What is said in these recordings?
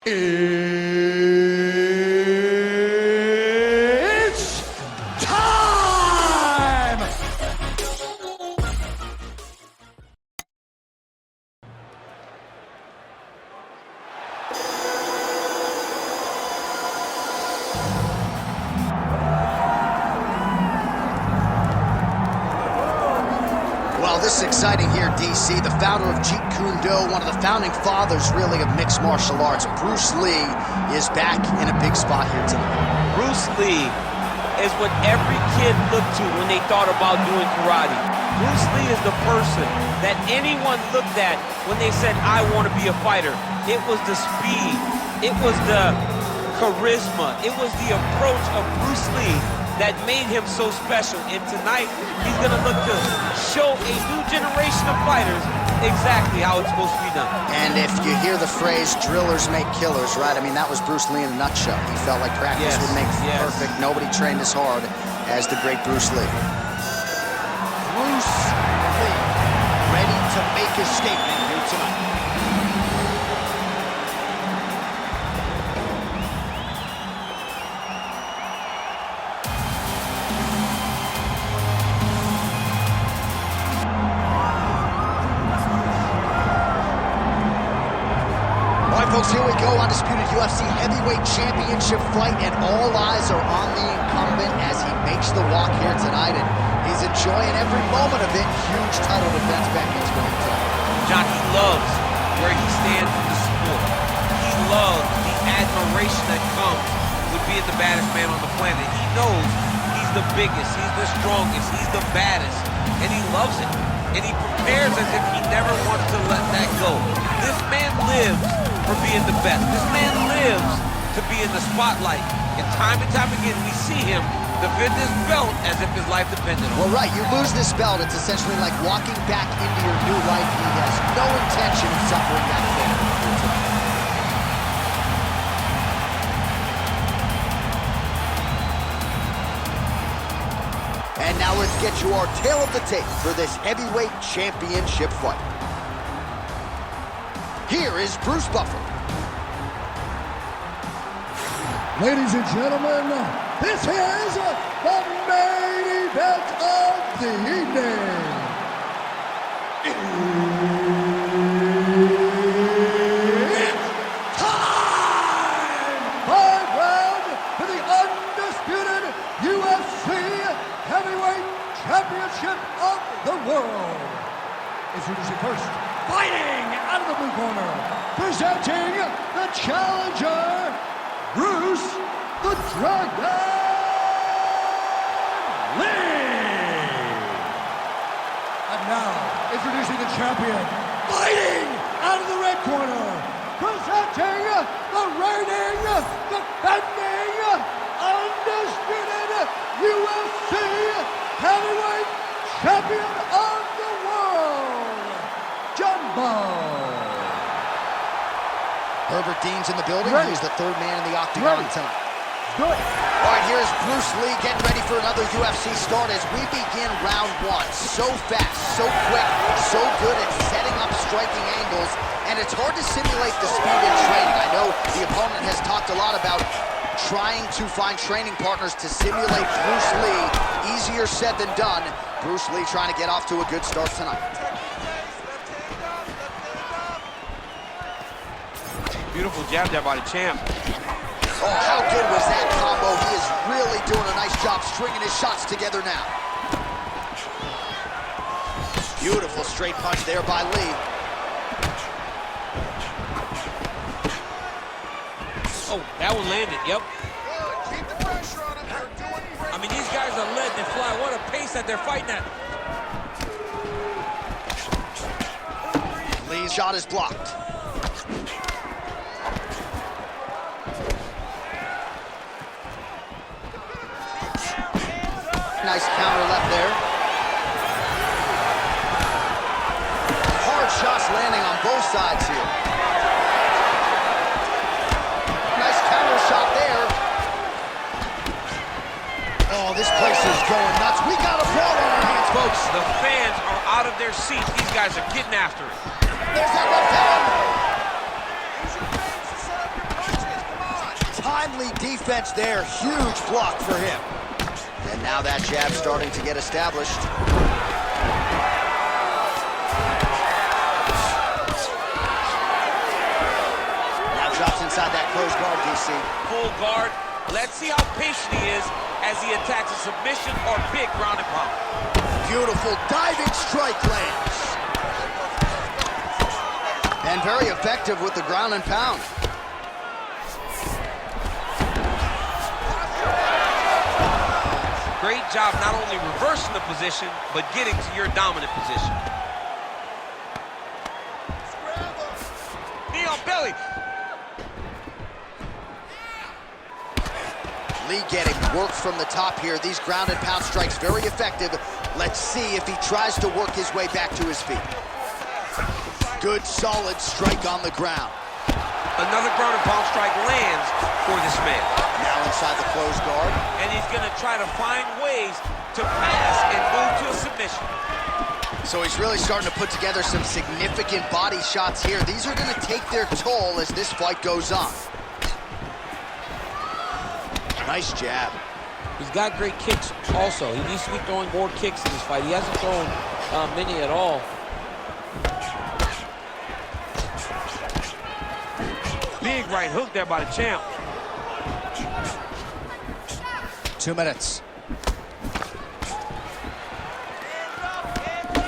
It's time! Well, this is exciting here, DC. The founder of Jeet Kune Do, one of the founding fathers, really, of mixed martial arts, Bruce Lee, is back in a big spot here tonight. Bruce Lee is what every kid looked to when they thought about doing karate. Bruce Lee is the person that anyone looked at when they said, I want to be a fighter. It was the speed, it was the charisma, it was the approach of Bruce Lee that made him so special. And tonight, he's gonna look to show a new generation of fighters exactly how it's supposed to be done. And if you hear the phrase, drillers make killers, right? I mean, that was Bruce Lee in a nutshell. He felt like practice would make perfect. Nobody trained as hard as the great Bruce Lee. Bruce Lee, ready to make his statement here tonight. Folks, here we go. Undisputed UFC Heavyweight Championship fight, and all eyes are on the incumbent as he makes the walk here tonight, and he's enjoying every moment of it. Huge title defense back into him tonight. John, he loves where he stands in the sport. He loves the admiration that comes with being the baddest man on the planet. He knows he's the biggest, he's the strongest, he's the baddest, and he loves it. And he prepares as if he never wants to let that go. This man lives for being the best. This man lives to be in the spotlight. And time again, we see him defend this belt as if his life depended on it. Well, right, you lose this belt, it's essentially like walking back into your new life. He has no intention of suffering that fate. And now let's get you our tale of the tape for this heavyweight championship fight. Here is Bruce Buffer. Ladies and gentlemen, this is the main event of the evening. It's time! 5 round for the undisputed UFC Heavyweight Championship of the world. Introducing first, fighting out of the blue corner, presenting the challenger, Bruce the Dragon Lee. And now, introducing the champion, fighting out of the red corner, presenting the reigning, defending, undisputed UFC Heavyweight Champion of the world, Jumbo. Herbert Dean's in the building. Ready. He's the third man in the octagon tonight. Good. All right, here's Bruce Lee getting ready for another UFC start as we begin round one. So fast, so quick, so good at setting up striking angles, and it's hard to simulate the speed in training. I know the opponent has talked a lot about trying to find training partners to simulate Bruce Lee. Easier said than done. Bruce Lee trying to get off to a good start tonight. Beautiful jab there by the champ. Oh, how good was that combo? He is really doing a nice job stringing his shots together now. Beautiful straight punch there by Lee. Oh, that one landed, yep. Keep the pressure on him. They're doing great. I mean, these guys are let and fly. What a pace that they're fighting at. Lee's shot is blocked. Nice counter left there. Hard shots landing on both sides here. Nice counter shot there. Oh, this place is going nuts. We got a brawl on our hands, folks. The fans are out of their seats. These guys are getting after it. There's that left hand. Friendly defense there, huge block for him. And now that jab starting to get established. Now drops inside that closed guard, DC. Full guard. Let's see how patient he is as he attacks a submission or big ground and pound. Beautiful diving strike lands. And very effective with the ground and pound. Great job not only reversing the position, but getting to your dominant position. Knee on belly. Lee getting work from the top here. These ground and pound strikes very effective. Let's see if he tries to work his way back to his feet. Good, solid strike on the ground. Another ground and pound strike lands for this man. Now inside the closed guard. And he's gonna try to find ways to pass and move to a submission. So he's really starting to put together some significant body shots here. These are gonna take their toll as this fight goes on. Nice jab. He's got great kicks also. He needs to be throwing more kicks in this fight. He hasn't thrown many at all. Big right hook there by the champ. 2 minutes.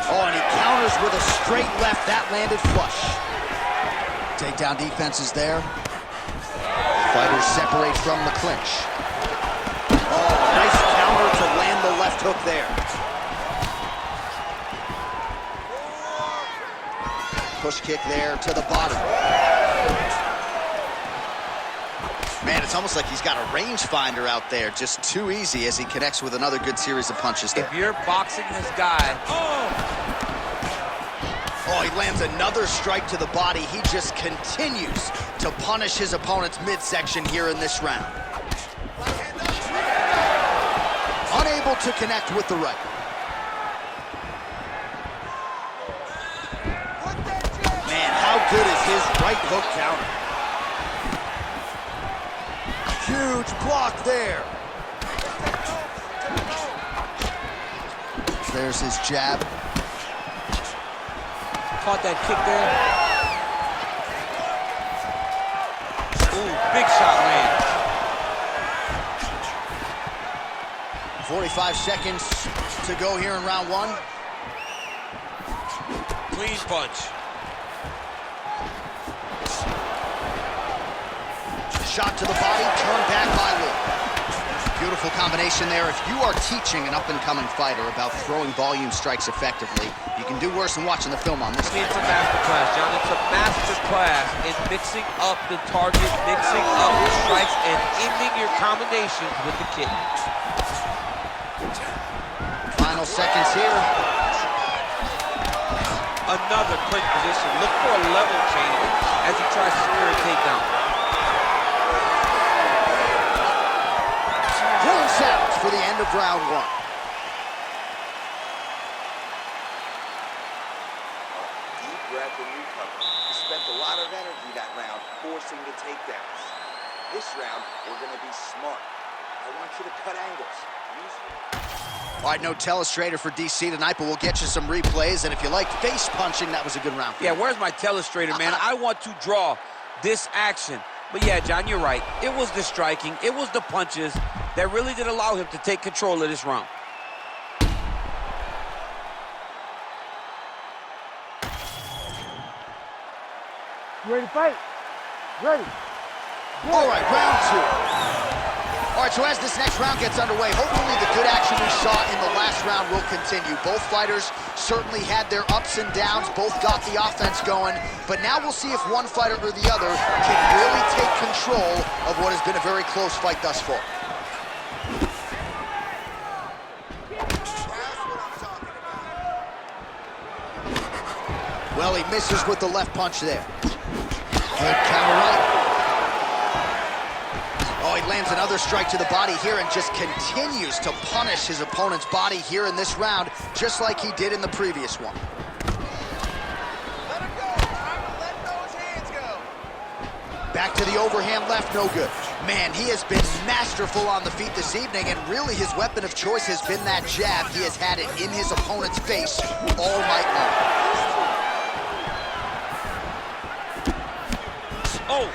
Oh, and he counters with a straight left. That landed flush. Takedown defense is there. Fighters separate from the clinch. Oh, nice counter to land the left hook there. Push kick there to the bottom. Man, it's almost like he's got a rangefinder out there. Just too easy as he connects with another good series of punches there. If you're boxing this guy, Oh, he lands another strike to the body. He just continues to punish his opponent's midsection here in this round. Unable to connect with the right. Man, how good is his right hook counter? Huge block there. There's his jab. Caught that kick there. ooh, big shot lands. 45 seconds to go here in round one. Clean punch. Shot to the body, turned back by Lee. Beautiful combination there. If you are teaching an up-and-coming fighter about throwing volume strikes effectively, you can do worse than watching the film on this fight. It's a master class, John. It's a master class in mixing up the target, mixing up the strikes, and ending your combinations with the kick. Final seconds here. Another clinch position. Look for a level change as he tries to secure a takedown. Out for the end of round one. Deep breath when you come. You spent a lot of energy that round forcing the takedowns. This round, we're going to be smart. I want you to cut angles. All right, no telestrator for DC tonight, but we'll get you some replays. And if you like face punching, that was a good round. Yeah, where's my telestrator, man? I want to draw this action. But yeah, John, you're right. It was the striking, it was the punches that really did allow him to take control of this round. You ready to fight? Ready. All right, round two. All right, so as this next round gets underway, hopefully the good action we saw in the last round will continue. Both fighters certainly had their ups and downs, both got the offense going, but now we'll see if one fighter or the other can really take control of what has been a very close fight thus far. Well, he misses with the left punch there. Good counter right. Oh, he lands another strike to the body here and just continues to punish his opponent's body here in this round, just like he did in the previous one. Let him go. Let those hands go. Back to the overhand left, no good. Man, he has been masterful on the feet this evening, and really his weapon of choice has been that jab. He has had it in his opponent's face all night long. Oh!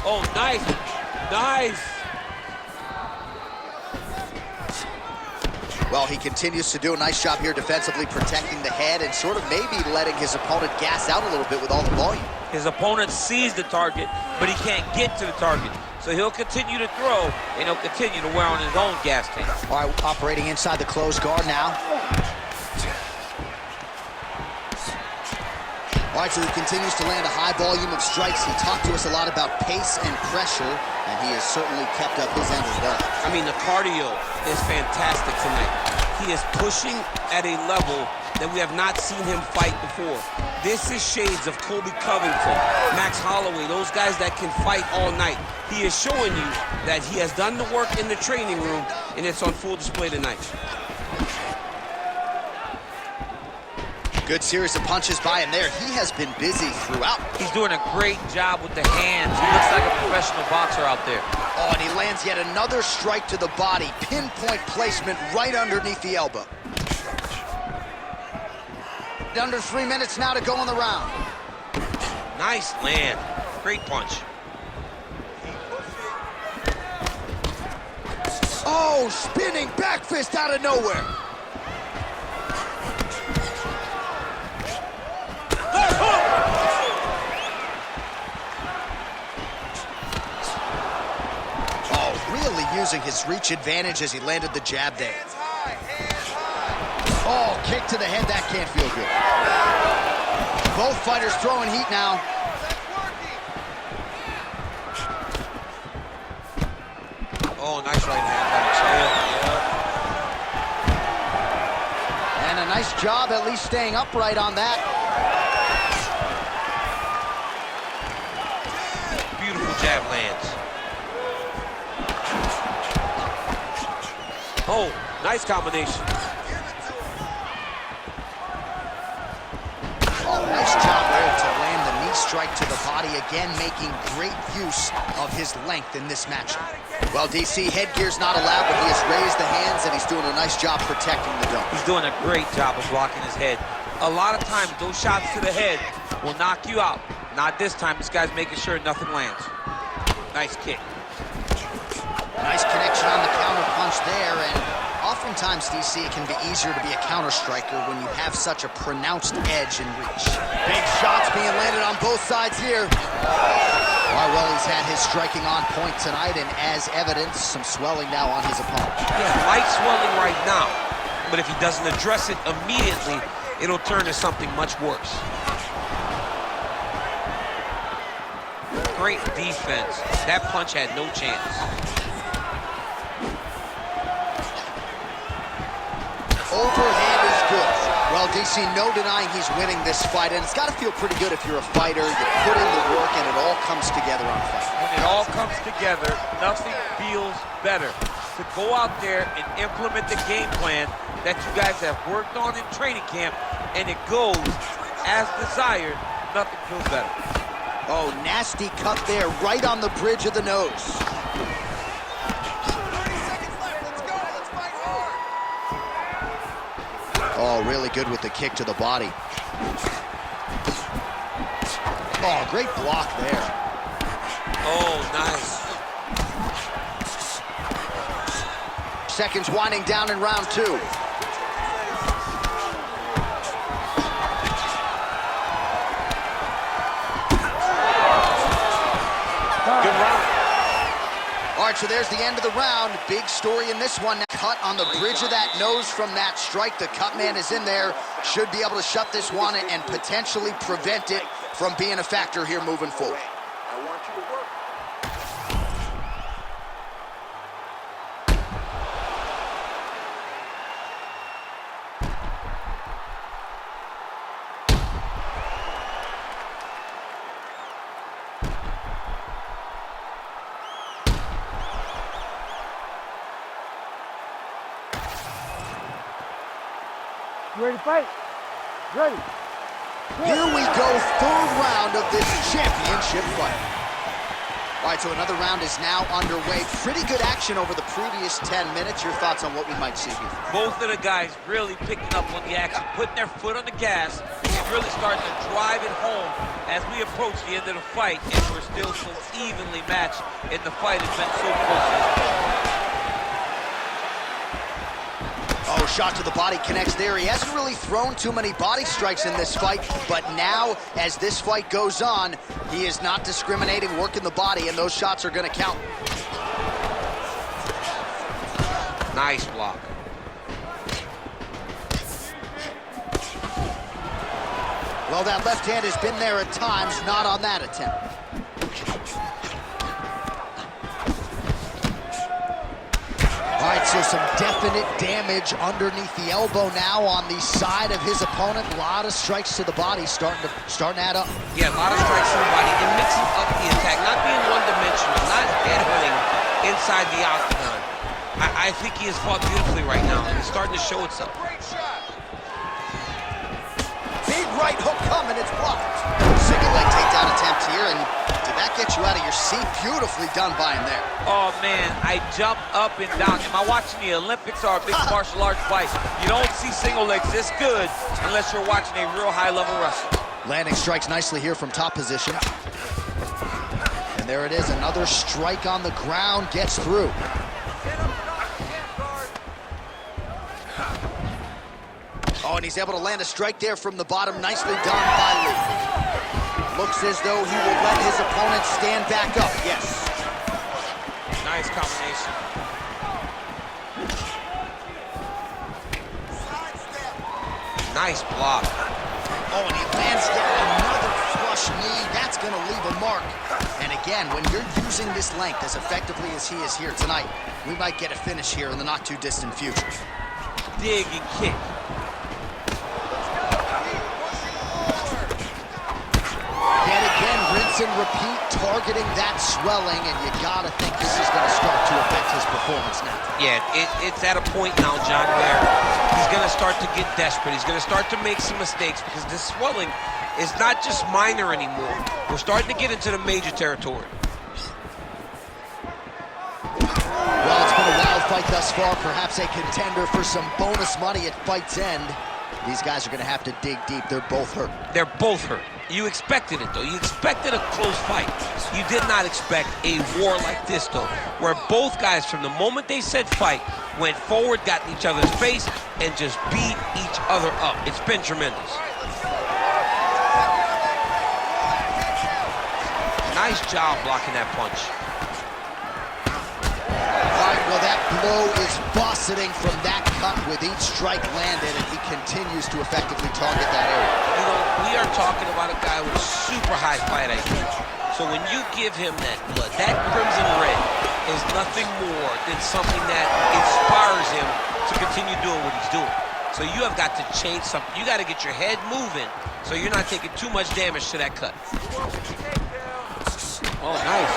Oh, nice! Nice! Well, he continues to do a nice job here defensively, protecting the head and sort of maybe letting his opponent gas out a little bit with all the volume. His opponent sees the target, but he can't get to the target. So he'll continue to throw, and he'll continue to wear on his own gas tank. All right, operating inside the closed guard now. All right, so he continues to land a high volume of strikes. He talked to us a lot about pace and pressure, and he has certainly kept up his end as well. I mean, the cardio is fantastic tonight. He is pushing at a level that we have not seen him fight before. This is shades of Colby Covington, Max Holloway, those guys that can fight all night. He is showing you that he has done the work in the training room, and it's on full display tonight. Good series of punches by him there. He has been busy throughout. He's doing a great job with the hands. He looks like a professional boxer out there. Oh, and he lands yet another strike to the body. Pinpoint placement right underneath the elbow. Under 3 minutes now to go in the round. Nice land. Great punch. Oh, spinning back fist out of nowhere. Oh, really using his reach advantage as he landed the jab there. Oh, kick to the head, that can't feel good. Both fighters throwing heat now. Oh, nice right hand. And a nice job at least staying upright on that. Beautiful jab lands. Oh, nice combination. Oh, nice job there to land the knee strike to the body, again making great use of his length in this matchup. Well, DC, headgear's not allowed, but he has raised the hands and he's doing a nice job protecting the dome. He's doing a great job of blocking his head. A lot of times, those shots to the head will knock you out. Not this time. This guy's making sure nothing lands. Nice kick. Nice connection on the counter punch there, and oftentimes, DC, it can be easier to be a counter striker when you have such a pronounced edge and reach. Big shots being landed on both sides here. All right, well, he's had his striking on point tonight, and as evidence, some swelling now on his opponent. He has light swelling right now, but if he doesn't address it immediately, it'll turn to something much worse. Great defense. That punch had no chance. Overhand is good. Well, DC, no denying he's winning this fight, and it's got to feel pretty good if you're a fighter. You put in the work, and it all comes together on fight. When it all comes together, nothing feels better. To go out there and implement the game plan that you guys have worked on in training camp, and it goes as desired, nothing feels better. Oh, nasty cut there, right on the bridge of the nose. Oh, really good with the kick to the body. Oh, great block there. Oh, nice. Seconds winding down in round two. Good round. All right, so there's the end of the round. Big story in this one. Cut on the bridge of that nose from that strike. The cut man is in there. Should be able to shut this one and potentially prevent it from being a factor here moving forward. I want you to work. You ready to fight? Ready. Here we go, third round of this championship fight. All right, so another round is now underway. Pretty good action over the previous 10 minutes. Your thoughts on what we might see here? Both of the guys really picking up on the action, putting their foot on the gas, and really starting to drive it home as we approach the end of the fight, and we're still so evenly matched, and the fight has been so close. Oh, shot to the body connects there. He hasn't really thrown too many body strikes in this fight, but now, as this fight goes on, he is not discriminating, working the body, and those shots are going to count. Nice block. Well, that left hand has been there at times, not on that attempt. All right, so some definite damage underneath the elbow now on the side of his opponent. A lot of strikes to the body starting to add up. Yeah, a lot of strikes to the body and mixing up the attack, not being one-dimensional, not headhunting inside the octagon. I think he has fought beautifully right now, and it's starting to show itself. Big right hook coming, it's blocked. Single leg takedown attempt here, and did that get you out of your seat? Beautifully done by him there. Oh, man, I jumped up and down. Am I watching the Olympics or a mixed martial arts fight? You don't see single legs this good unless you're watching a real high-level wrestler. Landing strikes nicely here from top position. And there it is, another strike on the ground, gets through. Oh, and he's able to land a strike there from the bottom. Nicely done by Lee. Looks as though he will let his opponent stand back up. Yes. Nice combination. Nice block. Oh, and he lands yet another flush knee. That's going to leave a mark. And again, when you're using this length as effectively as he is here tonight, we might get a finish here in the not-too-distant future. Dig and kick. Yet again, rinse and repeat, targeting that swelling, and you gotta think this is gonna start to affect his performance now. Yeah, it's at a point now, John, where he's gonna start to get desperate. He's gonna start to make some mistakes because this swelling is not just minor anymore. We're starting to get into the major territory. Well, it's been a wild fight thus far, perhaps a contender for some bonus money at fight's end. These guys are gonna have to dig deep. They're both hurt. They're both hurt. You expected it, though. You expected a close fight. You did not expect a war like this, though, where both guys, from the moment they said fight, went forward, got in each other's face, and just beat each other up. It's been tremendous. Nice job blocking that punch. Well, that blow is buffeting from that cut with each strike landed, and he continues to effectively target that area. You know, we are talking about a guy with super high fight IQ. So when you give him that blood, that crimson red is nothing more than something that inspires him to continue doing what he's doing. So you have got to change something. You got to get your head moving so you're not taking too much damage to that cut. Oh, nice.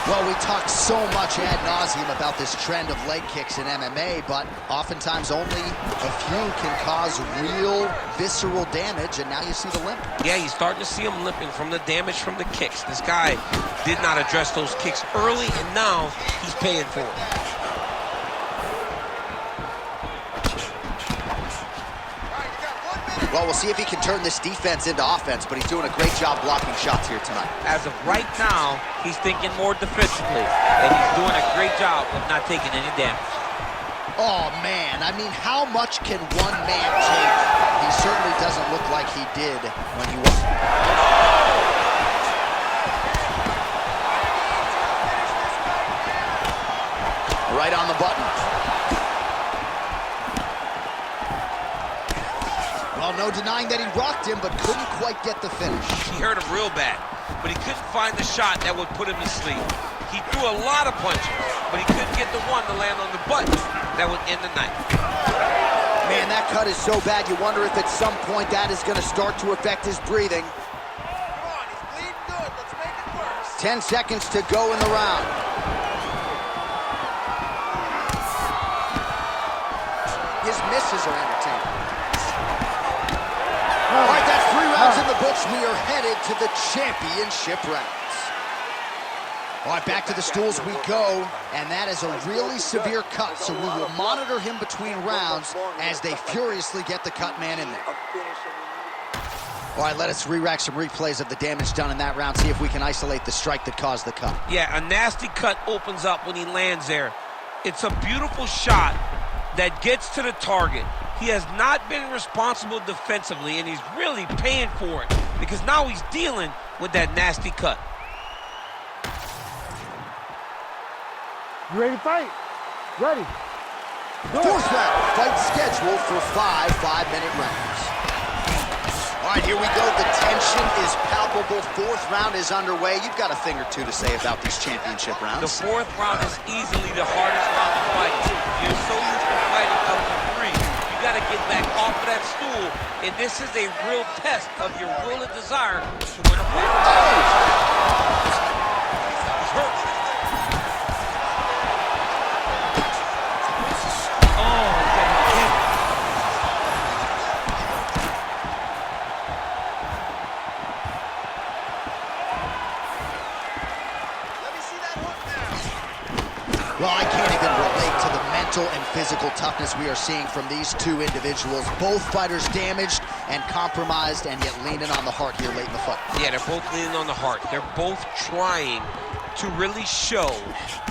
Well, we talk so much ad nauseum about this trend of leg kicks in MMA, but oftentimes only a few can cause real visceral damage, and now you see the limp. Yeah, you start to see him limping from the damage from the kicks. This guy did not address those kicks early, and now he's paying for it. Well, we'll see if he can turn this defense into offense, but he's doing a great job blocking shots here tonight. As of right now, he's thinking more defensively, and he's doing a great job of not taking any damage. Oh, man, I mean, how much can one man take? He certainly doesn't look like he did when he was. Right on the button. Well, no denying that he rocked him, but couldn't quite get the finish. He hurt him real bad, but he couldn't find the shot that would put him to sleep. He threw a lot of punches, but he couldn't get the one to land on the button that would end the night. Man, that cut is so bad, you wonder if at some point that is going to start to affect his breathing. Come on, he's bleeding good. Let's make it worse. 10 seconds to go in the round. His misses are entertaining. rounds in the books, we are headed to the championship rounds. All right, back to the stools we go, and that is a really severe cut, so we will monitor him between rounds as they furiously get the cut man in there. All right, let us re-rack some replays of the damage done in that round, see if we can isolate the strike that caused the cut. Yeah, a nasty cut opens up when he lands there. It's a beautiful shot that gets to the target. He has not been responsible defensively, and he's really paying for it because now he's dealing with that nasty cut. You ready to fight? Ready. Fourth round, fight scheduled for 5 5-minute rounds. All right, here we go. The tension is palpable. Fourth round is underway. You've got a thing or two to say about these championship rounds. The fourth round is easily the hardest round to fight. You're so used to fighting up to 3. You got to get back off of that stool, and this is a real test of your will and desire to win a fight. He's hurt. Well, I can't even relate to the mental and physical toughness we are seeing from these two individuals. Both fighters damaged and compromised, and yet leaning on the heart here late in the fight. Yeah, they're both leaning on the heart. They're both trying to really show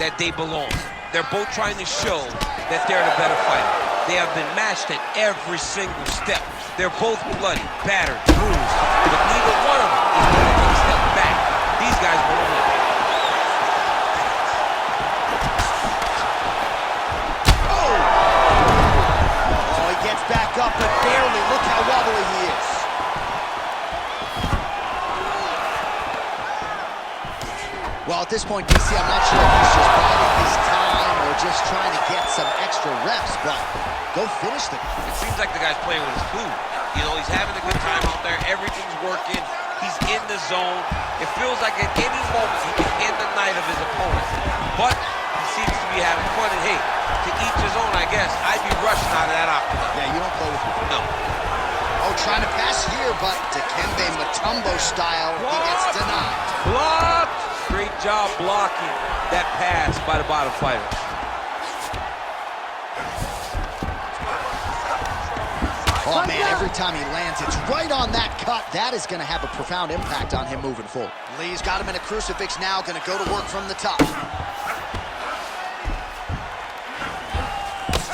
that they belong. They're both trying to show that they're the better fighter. They have been matched at every single step. They're both bloody, battered, bruised, but neither one of them is going to take a step back. These guys want to win. Back up, but barely. Look how wobbly he is. Well, at this point, DC, I'm not sure if he's just biding his time or just trying to get some extra reps, but go finish the guy. It seems like the guy's playing with his food. You know, he's having a good time out there. Everything's working. He's in the zone. It feels like at any moment he can end the night of his opponent. But he seems to be having fun, and hey, to each his own, I guess. I'd be rushing out of that octagon. Yeah, you don't play with me. No. Oh, trying to pass here, but Dikembe Mutombo style, he gets denied. Blocked! Great job blocking that pass by the bottom fighter. Oh, man, every time he lands, it's right on that cut. That is going to have a profound impact on him moving forward. Lee's got him in a crucifix now, going to go to work from the top.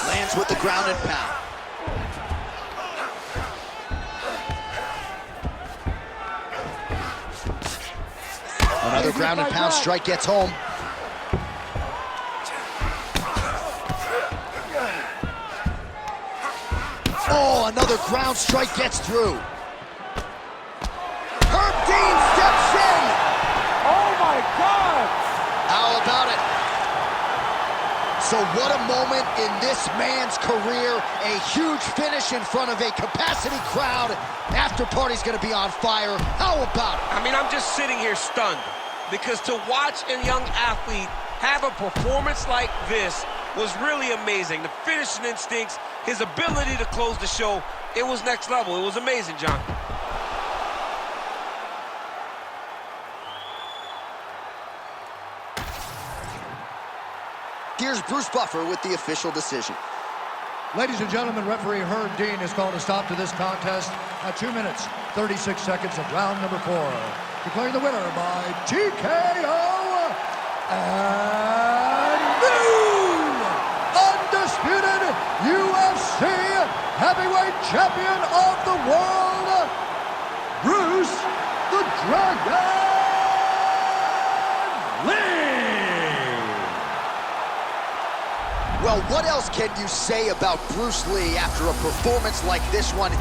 Lands with the ground and pound. Another ground and pound strike gets home. Oh, another ground strike gets through. Herb Dean steps in. Oh my God! How about it? So what a moment in this man's career. A huge finish in front of a capacity crowd. After party's gonna be on fire. How about it? I mean, I'm just sitting here stunned because to watch a young athlete have a performance like this was really amazing. The finishing instincts, his ability to close the show, it was next level. It was amazing, John. Here's Bruce Buffer with the official decision. Ladies and gentlemen, referee Herb Dean has called a stop to this contest at 2 minutes, 36 seconds of round number 4. Declaring the winner by TKO and new undisputed UFC heavyweight champion of the world, Bruce the Dragon Lee. Well, what else can you say about Bruce Lee after a performance like this one?